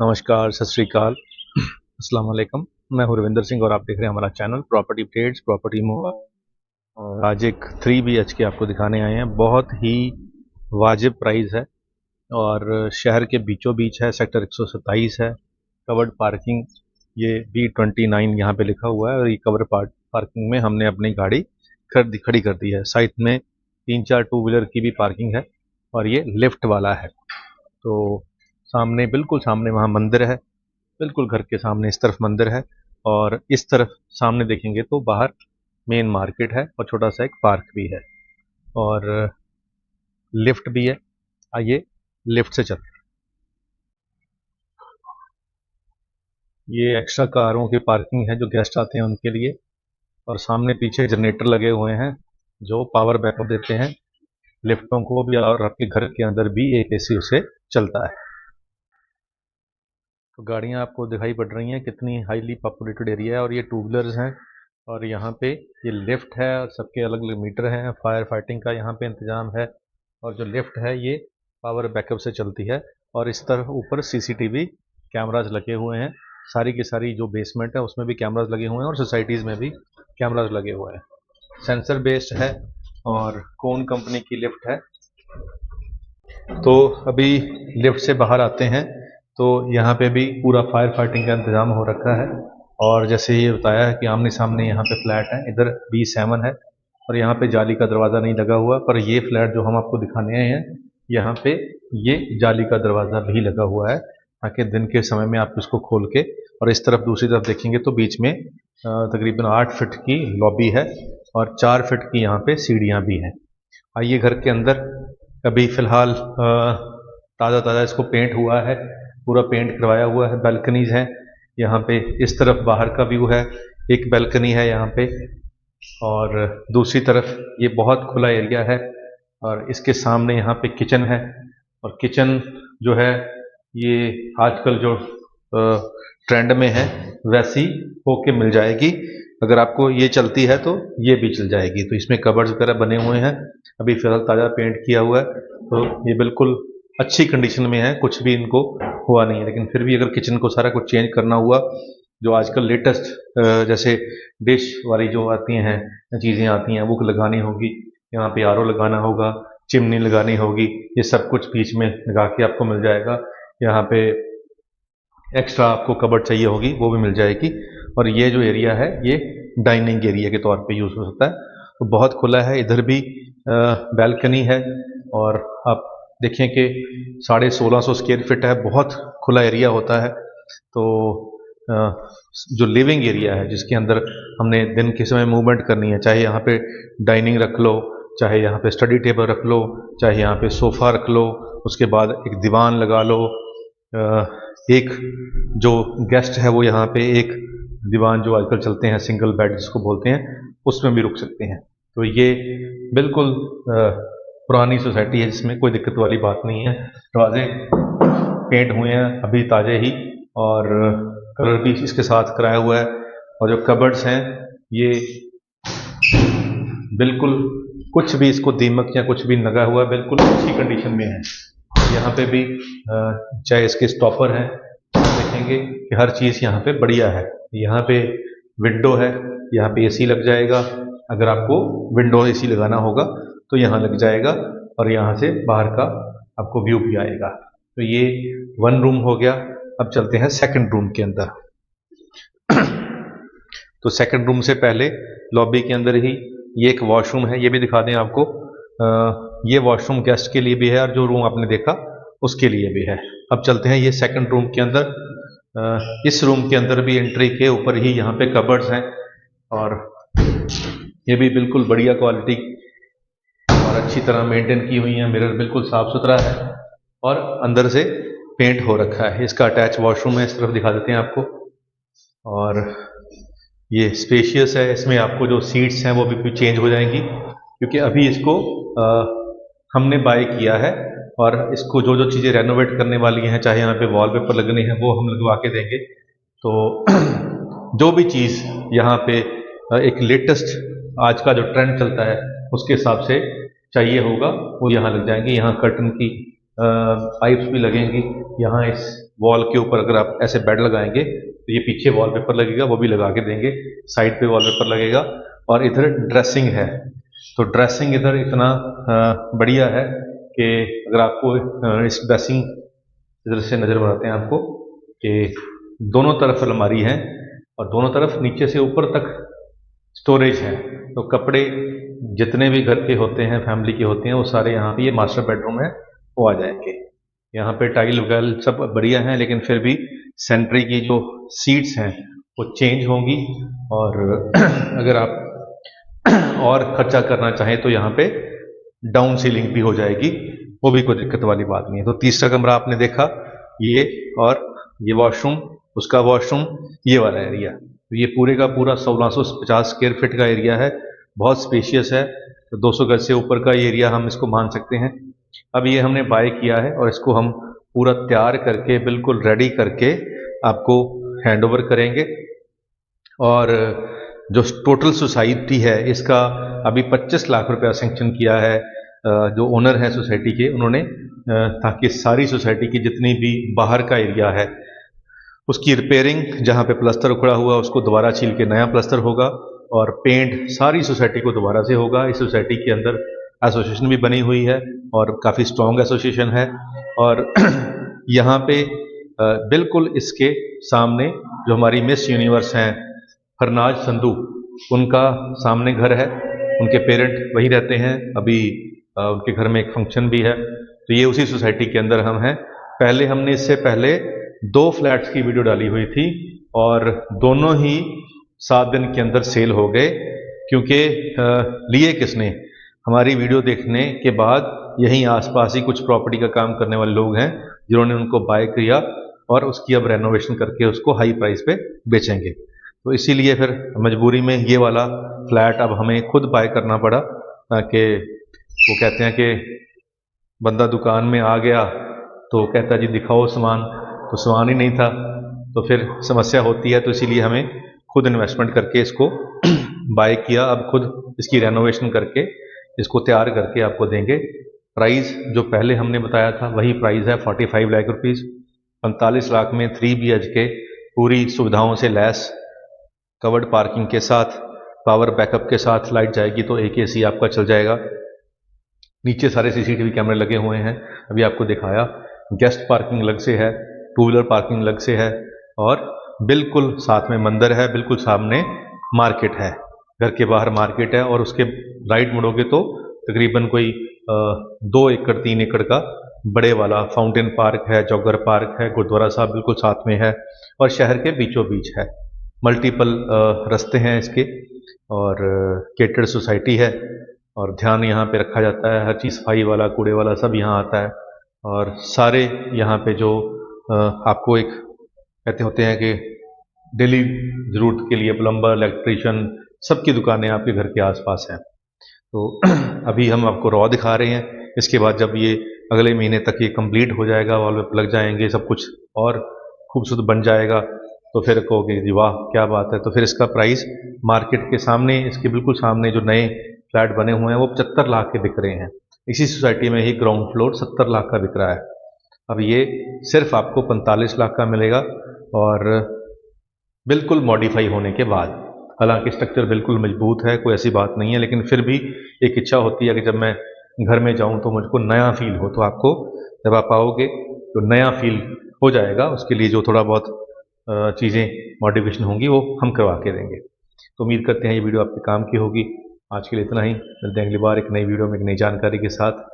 नमस्कार, सत श्री अकाल, अस्सलाम वालेकुम। मैं हूँ रविंदर सिंह और आप देख रहे हैं हमारा channel property updates, property move. और आज एक 3 BHK आपको दिखाने आए हैं। बहुत ही वाजिब प्राइस है और शहर के बीचों बीच है। सेक्टर 127 है। कवर्ड पार्किंग ये B29 यहाँ पे लिखा हुआ है और ये कवर पार्किंग में हमने अपनी गाड़ी खड़ी कर दी है। साइड में 3-4 टू व्हीलर की भी पार्किंग है और ये लिफ्ट वाला है। तो सामने, बिल्कुल सामने वहाँ मंदिर है। बिल्कुल घर के सामने इस तरफ मंदिर है और इस तरफ सामने देखेंगे तो बाहर मेन मार्केट है और छोटा सा एक पार्क भी है और लिफ्ट भी है। आइए लिफ्ट से चलते हैं। ये एक्स्ट्रा कारों की पार्किंग है जो गेस्ट आते हैं उनके लिए। और सामने पीछे जनरेटर लगे हुए हैं जो पावर बैकअप देते हैं लिफ्टों को भी, और आपके घर के अंदर भी एक AC उससे चलता है। तो गाड़ियाँ आपको दिखाई पड़ रही हैं, कितनी हाईली पॉपुलेटेड एरिया है। और ये टू व्हीलर्स हैं और यहाँ पे ये लिफ्ट है और सबके अलग अलग मीटर हैं। फायर फाइटिंग का यहाँ पे इंतज़ाम है और जो लिफ्ट है ये पावर बैकअप से चलती है। और इस तरफ ऊपर CCTV कैमराज लगे हुए हैं। सारी की सारी जो बेसमेंट है उसमें भी कैमराज लगे हुए हैं और सोसाइटीज़ में भी कैमराज लगे हुए हैं। सेंसर बेस्ड है और कौन कंपनी की लिफ्ट है। तो अभी लिफ्ट से बाहर आते हैं तो यहाँ पे भी पूरा फायर फाइटिंग का इंतज़ाम हो रखा है। और जैसे ये बताया है कि आमने सामने यहाँ पे फ्लैट है, इधर B7 है और यहाँ पे जाली का दरवाज़ा नहीं लगा हुआ। पर ये फ्लैट जो हम आपको दिखाने आए हैं यहाँ पे ये जाली का दरवाज़ा भी लगा हुआ है ताकि दिन के समय में आप इसको खोल के, और इस तरफ दूसरी तरफ देखेंगे तो बीच में तकरीबन 8 फीट की लॉबी है और 4 फीट की यहाँ पे सीढ़ियाँ भी हैं। आइए घर के अंदर। अभी फ़िलहाल ताज़ा ताज़ा इसको पेंट हुआ है, पूरा पेंट करवाया हुआ है। बैल्कनीज़ हैं यहाँ पे। इस तरफ बाहर का व्यू है, एक बैल्कनी है यहाँ पे और दूसरी तरफ ये बहुत खुला एरिया है और इसके सामने यहाँ पे किचन है। और किचन जो है ये आजकल जो ट्रेंड में है वैसी होके मिल जाएगी। अगर आपको ये चलती है तो ये भी चल जाएगी। तो इसमें कबर्ड्स वगैरह बने हुए हैं। अभी फिलहाल ताज़ा पेंट किया हुआ है तो ये बिल्कुल अच्छी कंडीशन में है, कुछ भी इनको हुआ नहीं है। लेकिन फिर भी अगर किचन को सारा कुछ चेंज करना हुआ, जो आजकल लेटेस्ट जैसे डिश वाली जो आती हैं चीज़ें आती हैं वो लगानी होगी, यहाँ पे RO लगाना होगा, चिमनी लगानी होगी, ये सब कुछ बीच में लगा के आपको मिल जाएगा। यहाँ पे एक्स्ट्रा आपको कबर्ड चाहिए होगी वो भी मिल जाएगी। और ये जो एरिया है ये डाइनिंग एरिया के तौर पे यूज़ हो सकता है। तो बहुत खुला है। इधर भी बैल्कनी है और आप देखें कि 1650 स्क्वायर फीट है, बहुत खुला एरिया होता है। तो जो लिविंग एरिया है जिसके अंदर हमने दिन के समय मूवमेंट करनी है, चाहे यहाँ पे डाइनिंग रख लो, चाहे यहाँ पे स्टडी टेबल रख लो, चाहे यहाँ पे सोफ़ा रख लो, उसके बाद एक दीवान लगा लो, एक जो गेस्ट है वो यहाँ पे एक दीवान जो आजकल चलते हैं सिंगल बेड जिसको बोलते हैं उसमें भी रुक सकते हैं। तो ये बिल्कुल पुरानी सोसाइटी है जिसमें कोई दिक्कत वाली बात नहीं है। दरवाजे पेंट हुए हैं अभी ताज़े ही और कलर भी इसके साथ कराया हुआ है। और जो कबर्ड्स हैं ये बिल्कुल कुछ भी इसको दीमक या कुछ भी लगा हुआ है, बिल्कुल अच्छी कंडीशन में है। यहाँ पे भी चाहे इसके स्टॉपर हैं, देखेंगे कि हर चीज़ यहाँ पे बढ़िया है। यहाँ पे विंडो है, यहाँ पे AC लग जाएगा। अगर आपको विंडो AC लगाना होगा तो यहाँ लग जाएगा और यहाँ से बाहर का आपको व्यू भी आएगा। तो ये 1 रूम हो गया। अब चलते हैं सेकंड रूम के अंदर। तो सेकंड रूम से पहले लॉबी के अंदर ही ये एक वॉशरूम है, ये भी दिखा दें आपको। ये वॉशरूम गेस्ट के लिए भी है और जो रूम आपने देखा उसके लिए भी है। अब चलते हैं ये सेकंड रूम के अंदर। इस रूम के अंदर भी एंट्री के ऊपर ही यहाँ पे कबर्ड्स हैं और ये भी बिल्कुल बढ़िया क्वालिटी और अच्छी तरह मेंटेन की हुई है। मिरर बिल्कुल साफ सुथरा है और अंदर से पेंट हो रखा है। इसका अटैच वॉशरूम है, इस तरफ दिखा देते हैं आपको। और ये स्पेशियस है, इसमें आपको जो सीट्स हैं वो भी चेंज हो जाएंगी क्योंकि अभी इसको हमने बाय किया है और इसको जो जो चीज़ें रेनोवेट करने वाली हैं, चाहे यहाँ पे वॉलपेपर लगने हैं वो हम लगवा के देंगे। तो जो भी चीज़ यहाँ पे एक लेटेस्ट आज का जो ट्रेंड चलता है उसके हिसाब से चाहिए होगा वो यहाँ लग जाएंगी। यहाँ कर्टन की पाइप्स भी लगेंगी, यहाँ इस वॉल के ऊपर अगर आप ऐसे बेड लगाएंगे तो ये पीछे वॉलपेपर लगेगा, वो भी लगा के देंगे। साइड पे वॉलपेपर लगेगा। और इधर ड्रेसिंग है, तो ड्रेसिंग इधर इतना बढ़िया है कि अगर आपको इस ड्रेसिंग इधर से नज़र बनाते हैं आपको कि दोनों तरफ अलमारी है और दोनों तरफ नीचे से ऊपर तक स्टोरेज है। तो कपड़े जितने भी घर के होते हैं, फैमिली के होते हैं, वो सारे यहाँ पे, ये मास्टर बेडरूम है, वो आ जाएंगे। यहाँ पे टाइल वगैरह सब बढ़िया हैं, लेकिन फिर भी सेंट्री की जो सीट्स हैं वो चेंज होंगी। और अगर आप और खर्चा करना चाहें तो यहाँ पे डाउन सीलिंग भी हो जाएगी, वो भी कोई दिक्कत वाली बात नहीं है। तो तीसरा कमरा आपने देखा ये, और ये वॉशरूम, उसका वॉशरूम, ये वाला एरिया। तो ये पूरे का पूरा 1650 स्क्वायर फीट का एरिया है, बहुत स्पेशियस है। तो 200 गज से ऊपर का एरिया हम इसको मान सकते हैं। अब ये हमने बाय किया है और इसको हम पूरा तैयार करके बिल्कुल रेडी करके आपको हैंड ओवर करेंगे। और जो टोटल सोसाइटी है इसका अभी 25 लाख रुपया सेंक्शन किया है जो ओनर है सोसाइटी के, उन्होंने, ताकि सारी सोसाइटी की जितनी भी बाहर का एरिया है उसकी रिपेयरिंग, जहाँ पे प्लास्टर उखड़ा हुआ उसको दोबारा छील के नया प्लास्टर होगा, और पेंट सारी सोसाइटी को दोबारा से होगा। इस सोसाइटी के अंदर एसोसिएशन भी बनी हुई है और काफ़ी स्ट्रॉन्ग एसोसिएशन है। और यहाँ पे बिल्कुल इसके सामने जो हमारी मिस यूनिवर्स हैं फरनाज संधू, उनका सामने घर है, उनके पेरेंट वहीं रहते हैं। अभी उनके घर में एक फंक्शन भी है। तो ये उसी सोसाइटी के अंदर हम हैं। पहले हमने इससे पहले 2 फ्लैट्स की वीडियो डाली हुई थी और दोनों ही 7 दिन के अंदर सेल हो गए, क्योंकि लिए किसने, हमारी वीडियो देखने के बाद यहीं आसपास ही कुछ प्रॉपर्टी का काम करने वाले लोग हैं जिन्होंने उनको बाय किया और उसकी अब रेनोवेशन करके उसको हाई प्राइस पे बेचेंगे। तो इसीलिए फिर मजबूरी में ये वाला फ्लैट अब हमें खुद बाय करना पड़ा, ताकि वो कहते हैं कि बंदा दुकान में आ गया तो कहता जी दिखाओ सामान, तो सामान ही नहीं था, तो फिर समस्या होती है। तो इसीलिए हमें खुद इन्वेस्टमेंट करके इसको बाय किया। अब खुद इसकी रेनोवेशन करके इसको तैयार करके आपको देंगे। प्राइस जो पहले हमने बताया था वही प्राइस है, 45 लाख रुपीज़। 45 लाख में 3 BHK पूरी सुविधाओं से लैस, कवर्ड पार्किंग के साथ, पावर बैकअप के साथ, लाइट जाएगी तो एक AC आपका चल जाएगा। नीचे सारे CCTV कैमरे लगे हुए हैं, अभी आपको दिखाया। गेस्ट पार्किंग अलग से है, 2 व्हीलर पार्किंग अलग से है, और बिल्कुल साथ में मंदिर है, बिल्कुल सामने मार्केट है, घर के बाहर मार्केट है। और उसके राइट मुड़ोगे तो तकरीबन कोई 2 एकड़ 3 एकड़ का बड़े वाला फाउंटेन पार्क है, जॉगर पार्क है, गुरुद्वारा साहब बिल्कुल साथ में है, और शहर के बीचों बीच है। मल्टीपल रास्ते हैं इसके, और केटर्ड सोसाइटी है, और ध्यान यहाँ पे रखा जाता है। हर चीज़, सफाई वाला, कूड़े वाला सब यहाँ आता है। और सारे यहाँ पे जो आपको एक कहते होते हैं कि डेली ज़रूरत के लिए प्लम्बर, इलेक्ट्रीशियन, सबकी दुकानें आपके घर के आसपास हैं। तो अभी हम आपको रॉ दिखा रहे हैं। इसके बाद जब ये अगले महीने तक ये कंप्लीट हो जाएगा, वॉलपेपर लग जाएंगे, सब कुछ और खूबसूरत बन जाएगा, तो फिर कहोगे जी वाह क्या बात है। तो फिर इसका प्राइस मार्केट के सामने, इसके बिल्कुल सामने जो नए फ्लैट बने हुए हैं वो 75 लाख के बिक रहे हैं। इसी सोसाइटी में ही ग्राउंड फ्लोर 70 लाख का बिक रहा है। अब ये सिर्फ आपको 45 लाख का मिलेगा, और बिल्कुल मॉडिफाई होने के बाद। हालांकि स्ट्रक्चर बिल्कुल मजबूत है, कोई ऐसी बात नहीं है, लेकिन फिर भी एक इच्छा होती है कि जब मैं घर में जाऊं तो मुझको नया फील हो। तो आपको जब आप आओगे तो नया फील हो जाएगा। उसके लिए जो थोड़ा बहुत चीज़ें मॉडिफिकेशन होंगी वो हम करवा के देंगे। तो उम्मीद करते हैं ये वीडियो आपके काम की होगी। आज के लिए इतना ही, मिलते हैं अगली बार एक नई वीडियो में एक नई जानकारी के साथ।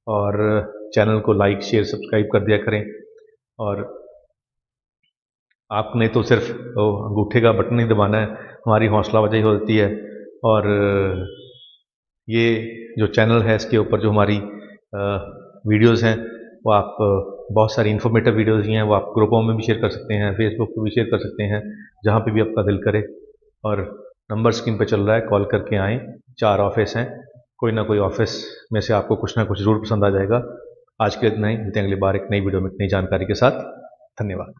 और चैनल को लाइक, शेयर, सब्सक्राइब कर दिया करें। और आपने तो सिर्फ अंगूठे का बटन ही दबाना है, हमारी हौसला अफजाई होती है। और ये जो चैनल है इसके ऊपर जो हमारी वीडियोस हैं वो आप बहुत सारी इन्फॉर्मेटिव वीडियोस ही हैं, वो आप ग्रुपों में भी शेयर कर सकते हैं, फेसबुक पर भी शेयर कर सकते हैं, जहाँ पे भी आपका दिल करे। और नंबर स्क्रीन पे चल रहा है, कॉल करके आएँ। 4 ऑफिस हैं, कोई ना कोई ऑफिस में से आपको कुछ ना कुछ ज़रूर पसंद आ जाएगा। आज के लिए इतना ही, मिलते हैं अगली बार एक नई वीडियो में एक नई जानकारी के साथ। धन्यवाद।